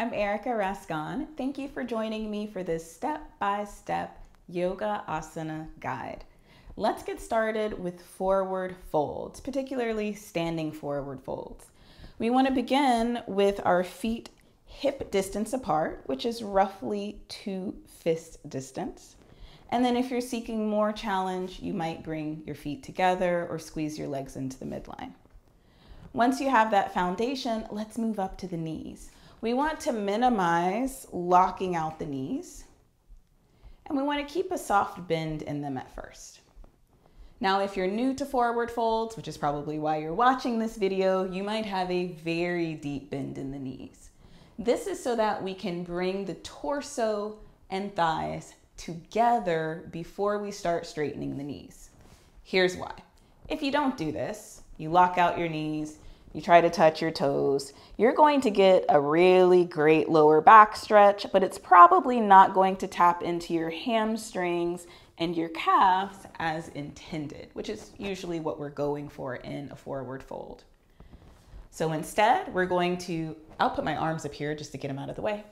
I'm Erica Rascon. Thank you for joining me for this step-by-step yoga asana guide. Let's get started with forward folds, particularly standing forward folds. We want to begin with our feet hip distance apart, which is roughly 2 fist distance. And then if you're seeking more challenge, you might bring your feet together or squeeze your legs into the midline. Once you have that foundation, let's move up to the knees. We want to minimize locking out the knees, and we want to keep a soft bend in them at first. Now, if you're new to forward folds, which is probably why you're watching this video, you might have a very deep bend in the knees. This is so that we can bring the torso and thighs together before we start straightening the knees. Here's why. If you don't do this, you lock out your knees, you try to touch your toes, you're going to get a really great lower back stretch, but it's probably not going to tap into your hamstrings and your calves as intended, which is usually what we're going for in a forward fold. So instead, we're going to, I'll put my arms up here just to get them out of the way.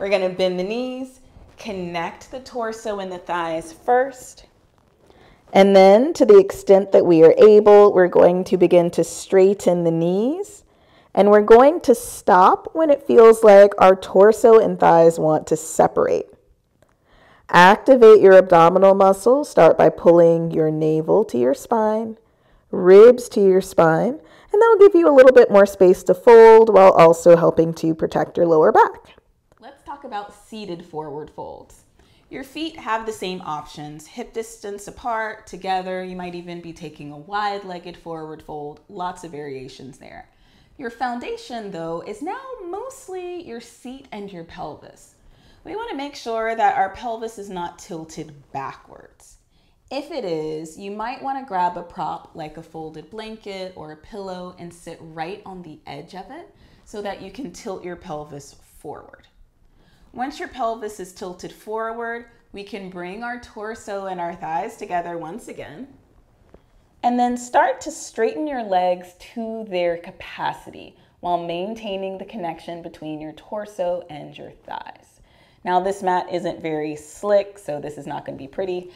We're gonna bend the knees, connect the torso and the thighs first, and then to the extent that we are able, we're going to begin to straighten the knees, and we're going to stop when it feels like our torso and thighs want to separate. Activate your abdominal muscles. Start by pulling your navel to your spine, ribs to your spine, and that'll give you a little bit more space to fold while also helping to protect your lower back. Let's talk about seated forward folds. Your feet have the same options, hip distance apart, together. You might even be taking a wide-legged forward fold, lots of variations there. Your foundation, though, is now mostly your seat and your pelvis. We want to make sure that our pelvis is not tilted backwards. If it is, you might want to grab a prop like a folded blanket or a pillow and sit right on the edge of it so that you can tilt your pelvis forward. Once your pelvis is tilted forward, we can bring our torso and our thighs together once again, and then start to straighten your legs to their capacity while maintaining the connection between your torso and your thighs. Now, this mat isn't very slick, so this is not going to be pretty,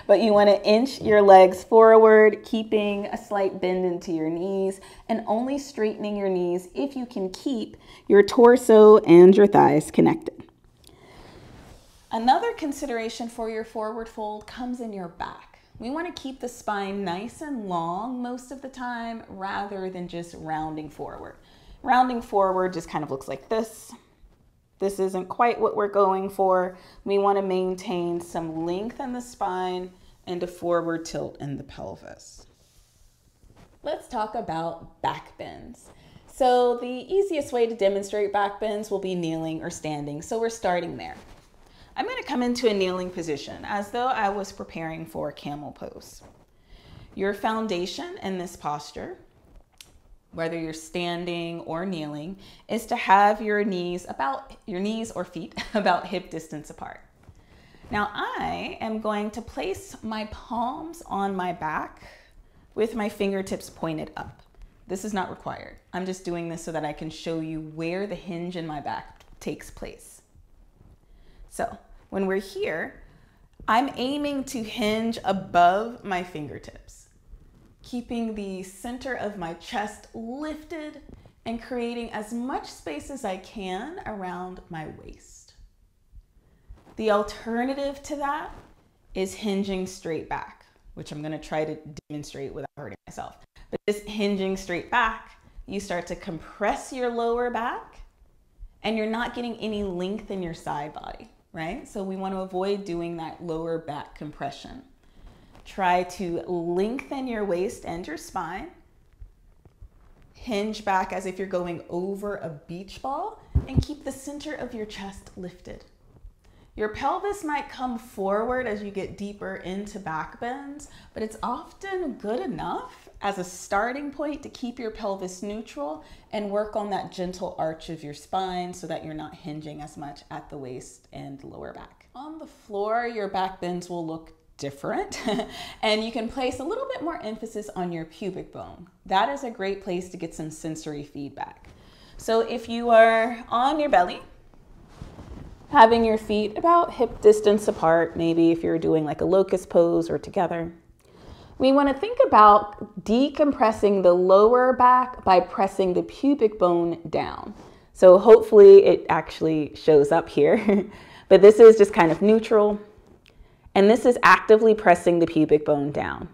but you want to inch your legs forward, keeping a slight bend into your knees, and only straightening your knees if you can keep your torso and your thighs connected. Another consideration for your forward fold comes in your back. We want to keep the spine nice and long most of the time rather than just rounding forward. Rounding forward just kind of looks like this. This isn't quite what we're going for. We want to maintain some length in the spine and a forward tilt in the pelvis. Let's talk about back bends. So the easiest way to demonstrate back bends will be kneeling or standing. So we're starting there. I'm going to come into a kneeling position as though I was preparing for camel pose. Your foundation in this posture, whether you're standing or kneeling, is to have your knees or feet about hip distance apart. Now I am going to place my palms on my back with my fingertips pointed up. This is not required. I'm just doing this so that I can show you where the hinge in my back takes place. So when we're here, I'm aiming to hinge above my fingertips, keeping the center of my chest lifted and creating as much space as I can around my waist. The alternative to that is hinging straight back, which I'm going to try to demonstrate without hurting myself. But this hinging straight back, you start to compress your lower back and you're not getting any length in your side body, right? So we want to avoid doing that lower back compression. Try to lengthen your waist and your spine. Hinge back as if you're going over a beach ball and keep the center of your chest lifted. Your pelvis might come forward as you get deeper into back bends, but it's often good enough as a starting point to keep your pelvis neutral and work on that gentle arch of your spine so that you're not hinging as much at the waist and lower back. On the floor, your back bends will look different and you can place a little bit more emphasis on your pubic bone. That is a great place to get some sensory feedback. So if you are on your belly, having your feet about hip distance apart, maybe if you're doing like a locust pose or together, we want to think about decompressing the lower back by pressing the pubic bone down. So hopefully it actually shows up here, but this is just kind of neutral. And this is actively pressing the pubic bone down.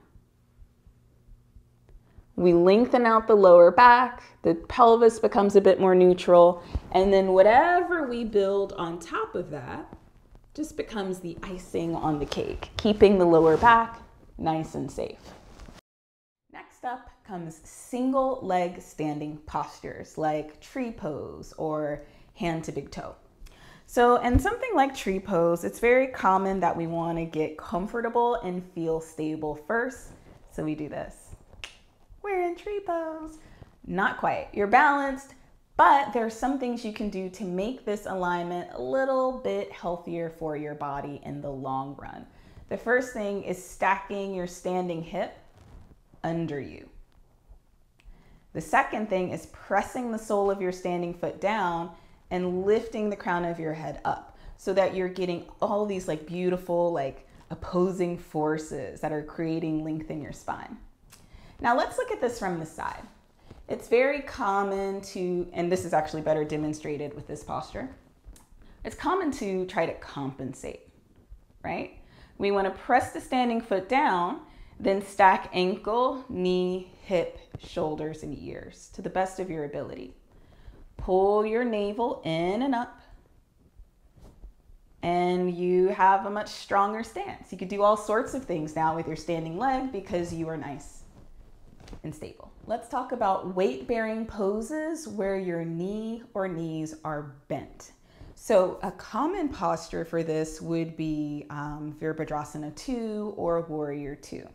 We lengthen out the lower back, the pelvis becomes a bit more neutral, and then whatever we build on top of that just becomes the icing on the cake, keeping the lower back nice and safe. Next up comes single leg standing postures like tree pose or hand to big toe. So in something like tree pose, it's very common that we want to get comfortable and feel stable first. So we do this. We're in tree pose. Not quite. You're balanced, but there are some things you can do to make this alignment a little bit healthier for your body in the long run. The first thing is stacking your standing hip under you. The second thing is pressing the sole of your standing foot down and lifting the crown of your head up so that you're getting all these like beautiful like opposing forces that are creating length in your spine. Now let's look at this from the side. It's very common to, and this is actually better demonstrated with this posture. It's common to try to compensate, right? We want to press the standing foot down, then stack ankle, knee, hip, shoulders, and ears to the best of your ability. Pull your navel in and up, and you have a much stronger stance. You could do all sorts of things now with your standing leg because you are nice and stable. Let's talk about weight-bearing poses where your knee or knees are bent. So a common posture for this would be Virabhadrasana 2 or Warrior 2.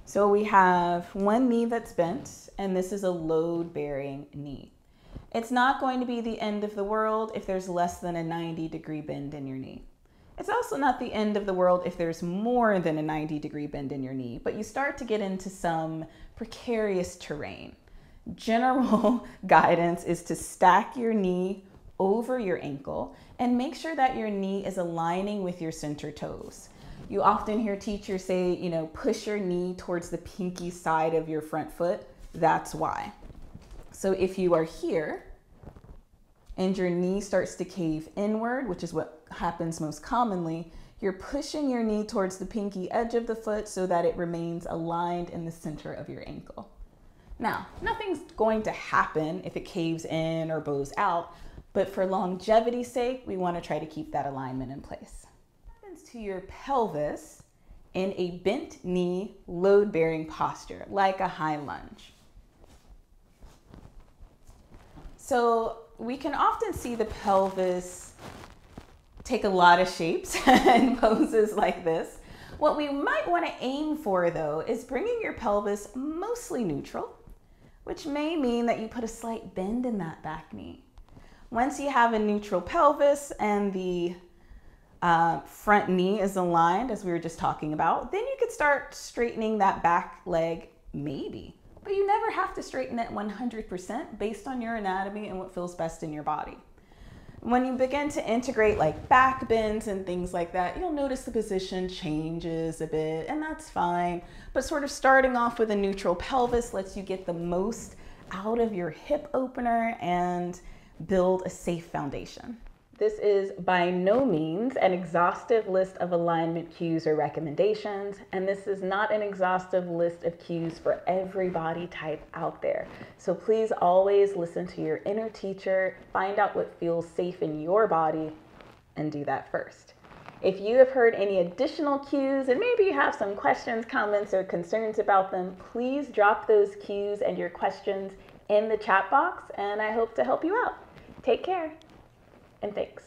So we have one knee that's bent, and this is a load-bearing knee. It's not going to be the end of the world if there's less than a 90-degree bend in your knee. It's also not the end of the world if there's more than a 90-degree bend in your knee, but you start to get into some precarious terrain. General guidance is to stack your knee over your ankle and make sure that your knee is aligning with your center toes. You often hear teachers say, push your knee towards the pinky side of your front foot. That's why. So if you are here and your knee starts to cave inward, which is what happens most commonly, you're pushing your knee towards the pinky edge of the foot so that it remains aligned in the center of your ankle. Now, nothing's going to happen if it caves in or bows out, but for longevity's sake, we want to try to keep that alignment in place. What happens to your pelvis in a bent knee, load-bearing posture, like a high lunge? So we can often see the pelvis take a lot of shapes in poses like this. What we might want to aim for, though, is bringing your pelvis mostly neutral, which may mean that you put a slight bend in that back knee. Once you have a neutral pelvis and the front knee is aligned, as we were just talking about, then you could start straightening that back leg, maybe. But you never have to straighten it 100% based on your anatomy and what feels best in your body. When you begin to integrate like back bends and things like that, you'll notice the position changes a bit, and that's fine. But sort of starting off with a neutral pelvis lets you get the most out of your hip opener and build a safe foundation. This is by no means an exhaustive list of alignment cues or recommendations, and this is not an exhaustive list of cues for every body type out there. So please always listen to your inner teacher, find out what feels safe in your body, and do that first. If you have heard any additional cues and maybe you have some questions, comments, or concerns about them, please drop those cues and your questions in the chat box, and I hope to help you out. Take care. And thanks.